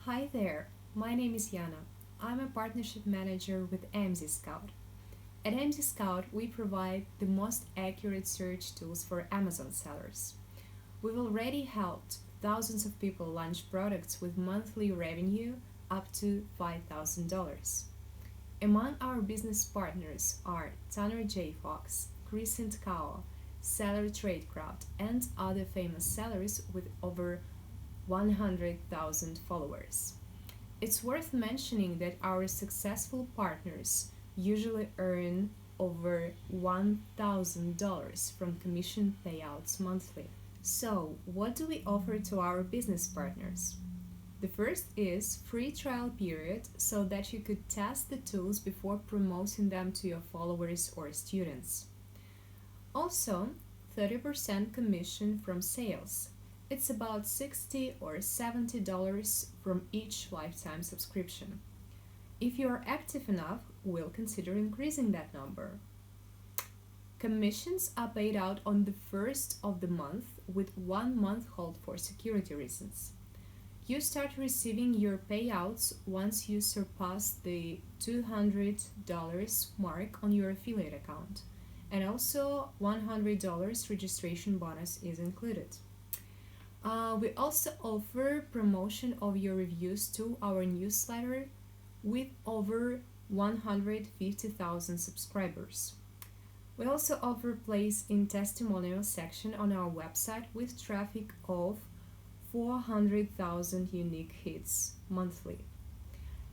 Hi there, my name is Yana. I'm a partnership manager with AMZScout. At AMZScout, we provide the most accurate search tools for Amazon sellers. We've already helped thousands of people launch products with monthly revenue up to $5,000. Among our business partners are Tanner J. Fox, Crescent Cow, Seller Tradecraft, and other famous sellers with over 100,000 followers. It's worth mentioning that our successful partners usually earn over $1,000 from commission payouts monthly. So, what do we offer to our business partners? The first is free trial period so that you could test the tools before promoting them to your followers or students. Also, 30% commission from sales. It's about $60 or $70 from each lifetime subscription. If you are active enough, we'll consider increasing that number. Commissions are paid out on the first of the month with 1 month hold for security reasons. You start receiving your payouts once you surpass the $200 mark on your affiliate account, and also $100 registration bonus is included. We also offer promotion of your reviews to our newsletter with over 150,000 subscribers. We also offer place in testimonial section on our website with traffic of 400,000 unique hits monthly.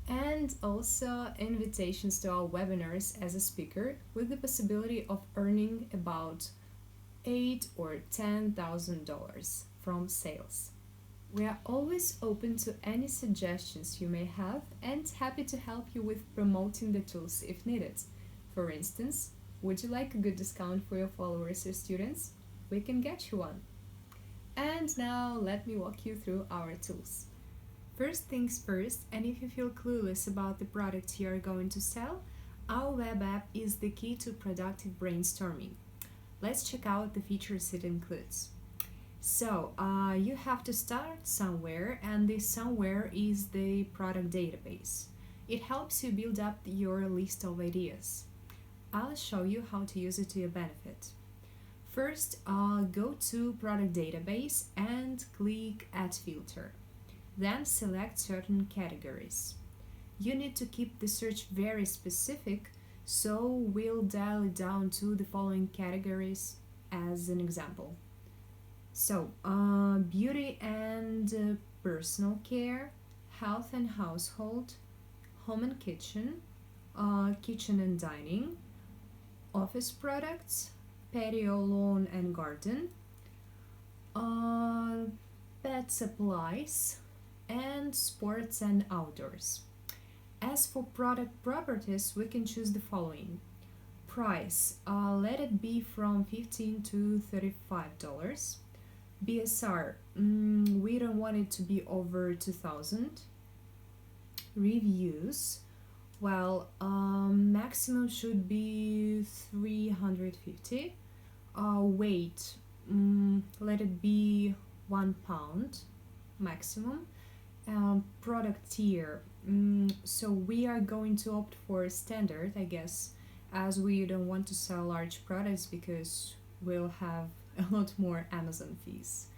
And also invitations to our webinars as a speaker with the possibility of earning about $8,000 or $10,000 from sales. We are always open to any suggestions you may have and happy to help you with promoting the tools if needed. For instance, would you like a good discount for your followers or students? We can get you one. And now let me walk you through our tools. First things first, and if you feel clueless about the product you are going to sell, our web app is the key to productive brainstorming. Let's check out the features it includes. So, you have to start somewhere, and this somewhere is the product database. It helps you build up your list of ideas. I'll show you how to use it to your benefit. First, go to product database and click add filter. Then select certain categories. You need to keep the search very specific, so we'll dial it down to the following categories as an example. So, beauty and personal care, health and household, home and kitchen, kitchen and dining, office products, patio, lawn and garden, pet supplies, and sports and outdoors. As for product properties, we can choose the following. Price, let it be from $15 to $35. BSR, we don't want it to be over 2,000. Reviews, well, maximum should be 350. Weight, let it be 1 pound maximum. Product tier, so we are going to opt for standard, I guess, as we don't want to sell large products because we'll have a lot more Amazon fees.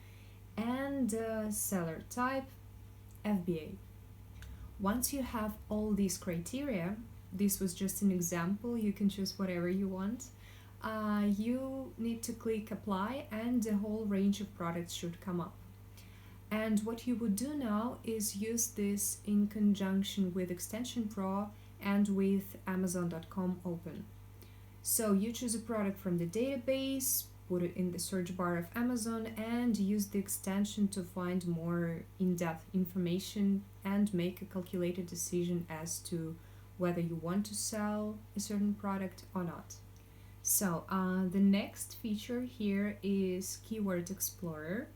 And seller type, FBA. Once you have all these criteria, this was just an example, you can choose whatever you want. You need to click apply and the whole range of products should come up. And what you would do now is use this in conjunction with Extension Pro and with Amazon.com open. So you choose a product from the database, put it in the search bar of Amazon, and use the extension to find more in-depth information and make a calculated decision as to whether you want to sell a certain product or not. So the next feature here is Keyword Explorer.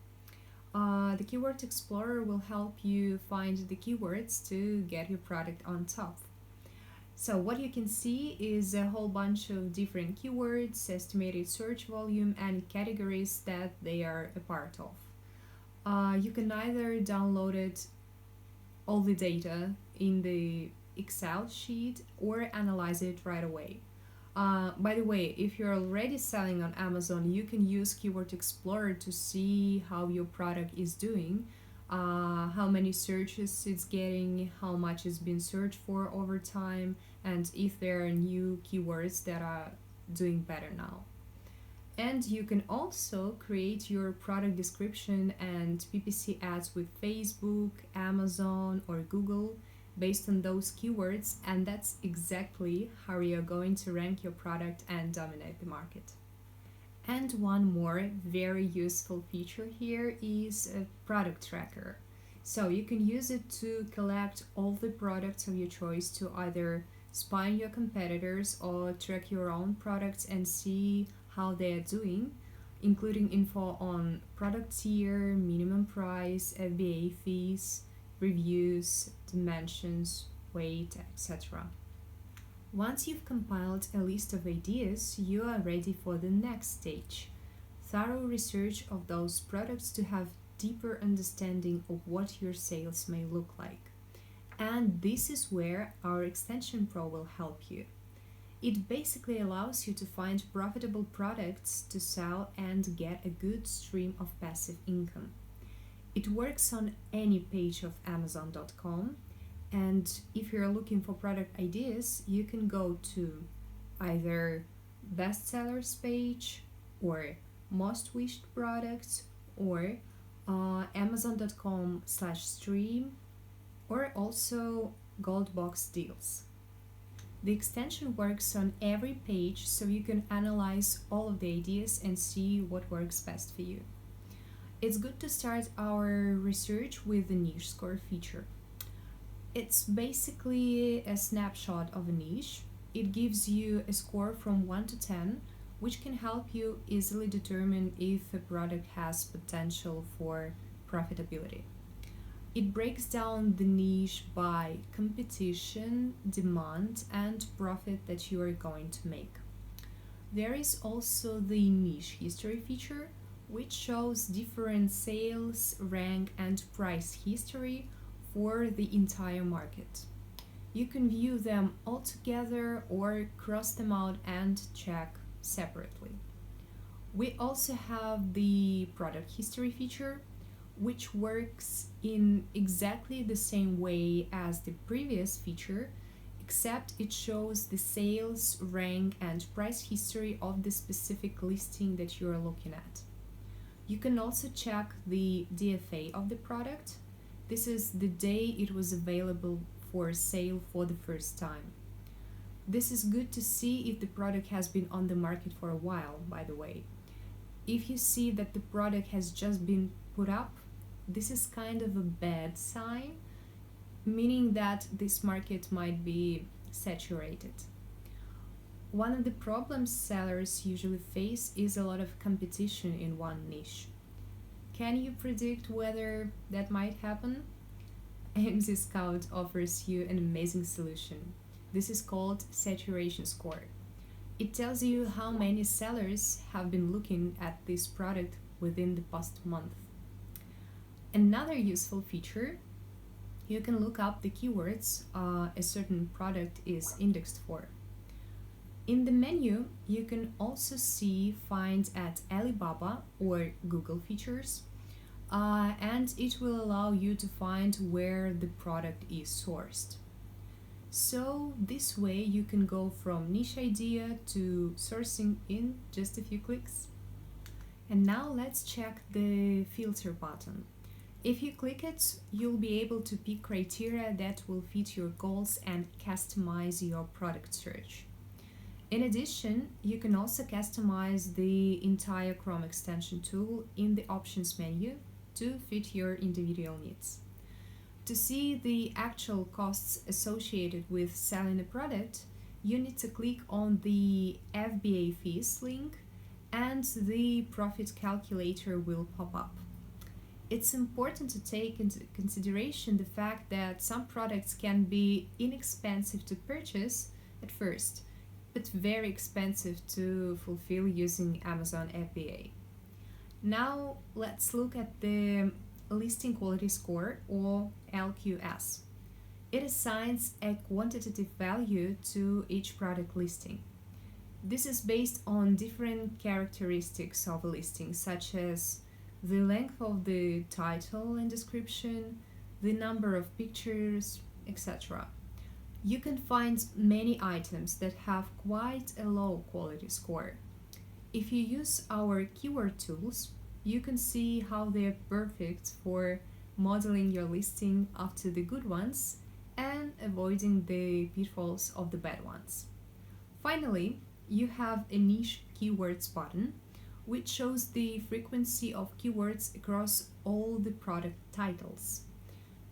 The Keyword Explorer will help you find the keywords to get your product on top. So what you can see is a whole bunch of different keywords, estimated search volume, and categories that they are a part of. You can either download it all the data in the Excel sheet or analyze it right away. By the way, if you're already selling on Amazon, you can use Keyword Explorer to see how your product is doing, how many searches it's getting, how much it's been searched for over time, and if there are new keywords that are doing better now. And you can also create your product description and PPC ads with Facebook, Amazon, or Google based on those keywords, and that's exactly how you're going to rank your product and dominate the market. And one more very useful feature here is a product tracker. So you can use it to collect all the products of your choice to either spy on your competitors or track your own products and see how they are doing, including info on product tier, minimum price, FBA fees, reviews, dimensions, weight, etc. Once you've compiled a list of ideas, you are ready for the next stage: thorough research of those products to have deeper understanding of what your sales may look like. And this is where our Extension Pro will help you. It basically allows you to find profitable products to sell and get a good stream of passive income. It works on any page of Amazon.com, and if you're looking for product ideas, you can go to either bestsellers page or most wished products or Amazon.com/stream or also gold box deals. The extension works on every page, so you can analyze all of the ideas and see what works best for you. It's good to start our research with the niche score feature. It's basically a snapshot of a niche. It gives you a score from 1 to 10, which can help you easily determine if a product has potential for profitability. It breaks down the niche by competition, demand, and profit that you are going to make. There is also the niche history feature, which shows different sales, rank, and price history for the entire market. You can view them all together or cross them out and check separately. We also have the product history feature, which works in exactly the same way as the previous feature, except it shows the sales, rank, and price history of the specific listing that you are looking at. You can also check the DFA of the product. This is the day it was available for sale for the first time. This is good to see if the product has been on the market for a while, by the way. If you see that the product has just been put up, this is kind of a bad sign, meaning that this market might be saturated. One of the problems sellers usually face is a lot of competition in one niche. Can you predict whether that might happen? AMZScout offers you an amazing solution. This is called Saturation Score. It tells you how many sellers have been looking at this product within the past month. Another useful feature, you can look up the keywords a certain product is indexed for. In the menu, you can also see Find at Alibaba or Google features, and it will allow you to find where the product is sourced. So this way you can go from niche idea to sourcing in just a few clicks. And now let's check the filter button. If you click it, you'll be able to pick criteria that will fit your goals and customize your product search. In addition, you can also customize the entire Chrome extension tool in the options menu to fit your individual needs. To see the actual costs associated with selling a product, you need to click on the FBA fees link and the profit calculator will pop up. It's important to take into consideration the fact that some products can be inexpensive to purchase at first, but very expensive to fulfill using Amazon FBA. Now let's look at the Listing Quality Score, or LQS. It assigns a quantitative value to each product listing. This is based on different characteristics of a listing, such as the length of the title and description, the number of pictures, etc. You can find many items that have quite a low quality score. If you use our keyword tools, you can see how they are perfect for modeling your listing after the good ones and avoiding the pitfalls of the bad ones. Finally, you have a niche keywords button, which shows the frequency of keywords across all the product titles.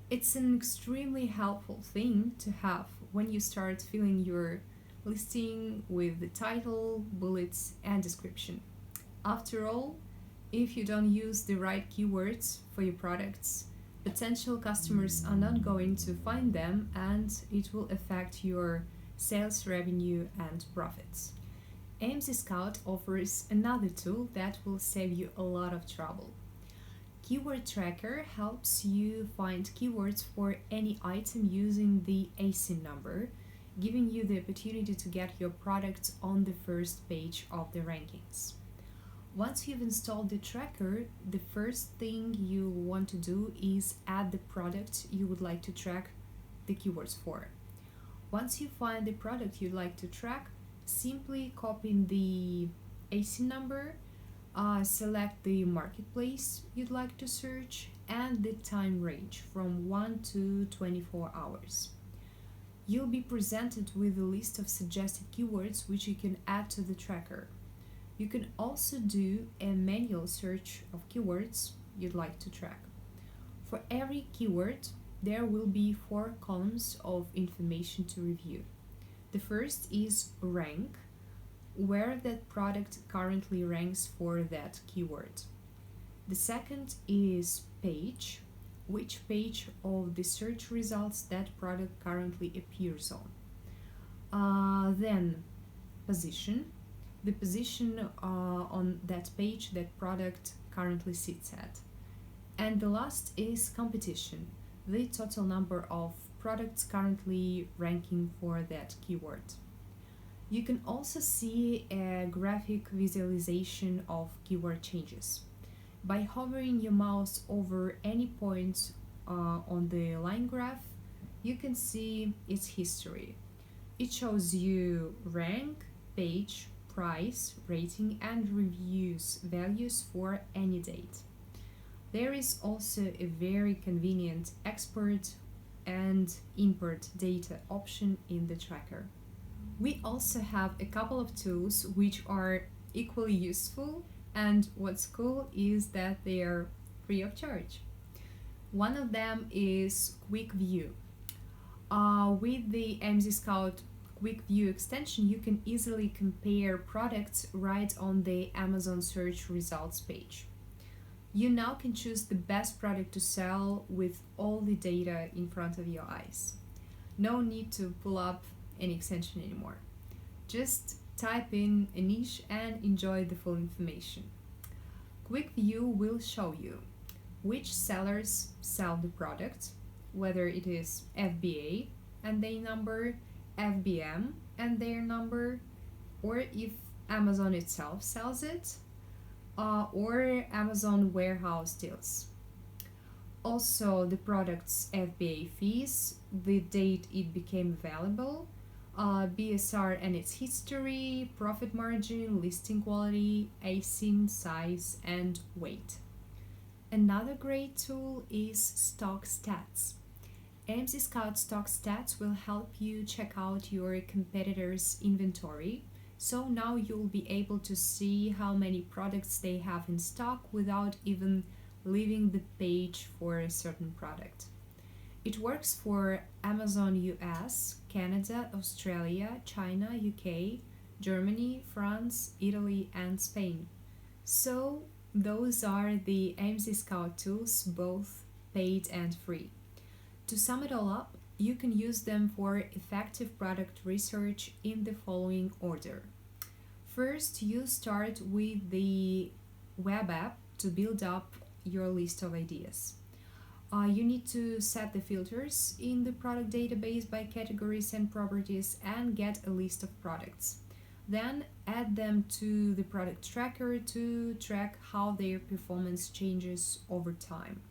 It's an extremely helpful thing to have when you start filling your listing with the title, bullets, and description. After all, if you don't use the right keywords for your products, potential customers are not going to find them, and it will affect your sales revenue and profits. AMZScout offers another tool that will save you a lot of trouble. Keyword Tracker helps you find keywords for any item using the Asin number, giving you the opportunity to get your product on the first page of the rankings. Once you've installed the tracker, the first thing you want to do is add the product you would like to track the keywords for. Once you find the product you'd like to track, simply copy the Asin number, select the marketplace you'd like to search, and the time range from 1 to 24 hours. You'll be presented with a list of suggested keywords which you can add to the tracker. You can also do a manual search of keywords you'd like to track. For every keyword, there will be 4 columns of information to review. The first is rank, where that product currently ranks for that keyword. The second is page, which page of the search results that product currently appears on. Then position, the position on that page that product currently sits at. And the last is competition, the total number of products currently ranking for that keyword. You can also see a graphic visualization of keyword changes. By hovering your mouse over any point on the line graph, you can see its history. It shows you rank, page, price, rating, and reviews values for any date. There is also a very convenient export and import data option in the tracker. We also have a couple of tools which are equally useful, and what's cool is that they are free of charge. One of them is Quick View. With the AMZScout Quick View extension, you can easily compare products right on the Amazon search results page. You now can choose the best product to sell with all the data in front of your eyes. No need to pull up any extension anymore. Just type in a niche and enjoy the full information. Quick View will show you which sellers sell the product, whether it is FBA and their number, FBM and their number, or if Amazon itself sells it, or Amazon warehouse deals. Also, the product's FBA fees, the date it became available, BSR and its history, profit margin, listing quality, Asin, size, and weight. Another great tool is Stock Stats. AMZScout Stock Stats will help you check out your competitors' inventory, so now you'll be able to see how many products they have in stock without even leaving the page for a certain product. It works for Amazon US, Canada, Australia, China, UK, Germany, France, Italy, and Spain. So those are the AMZScout tools, both paid and free. To sum it all up, you can use them for effective product research in the following order. First, you start with the WebApp to build up your list of ideas. You need to set the filters in the product database by categories and properties and get a list of products. Then add them to the product tracker to track how their performance changes over time.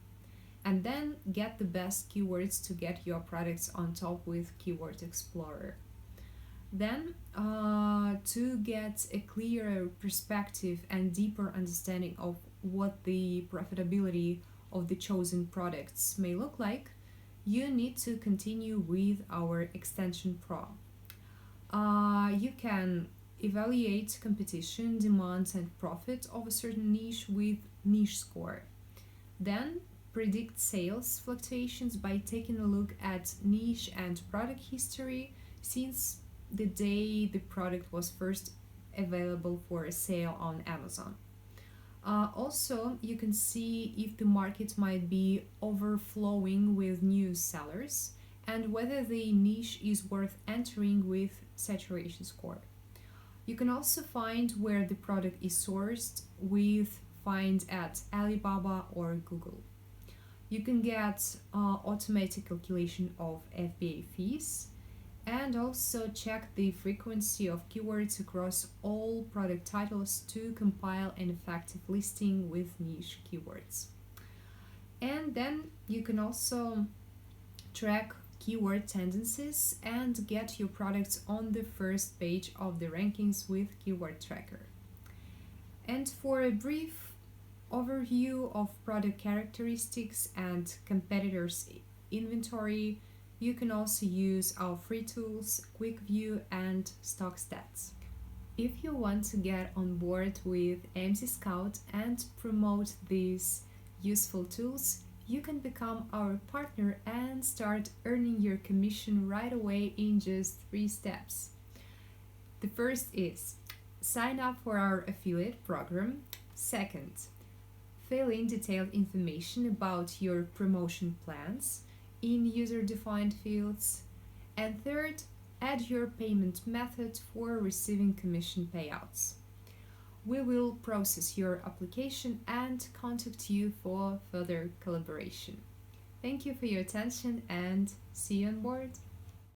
And then get the best keywords to get your products on top with Keyword Explorer. Then, to get a clearer perspective and deeper understanding of what the profitability of the chosen products may look like, you need to continue with our extension Pro. You can evaluate competition, demand, and profit of a certain niche with niche score. Then predict sales fluctuations by taking a look at niche and product history since the day the product was first available for sale on Amazon. Also, you can see if the market might be overflowing with new sellers and whether the niche is worth entering with saturation score. You can also find where the product is sourced with find at Alibaba or Google. You can get automatic calculation of FBA fees and also check the frequency of keywords across all product titles to compile an effective listing with niche keywords. And then you can also track keyword tendencies and get your products on the first page of the rankings with Keyword Tracker. And for a brief overview of product characteristics and competitors' inventory, you can also use our free tools, Quick View and Stock Stats. If you want to get on board with AMZScout and promote these useful tools, you can become our partner and start earning your commission right away in just 3 steps. The first is sign up for our affiliate program. Second, fill in detailed information about your promotion plans in user-defined fields. And third, add your payment method for receiving commission payouts. We will process your application and contact you for further collaboration. Thank you for your attention and see you on board.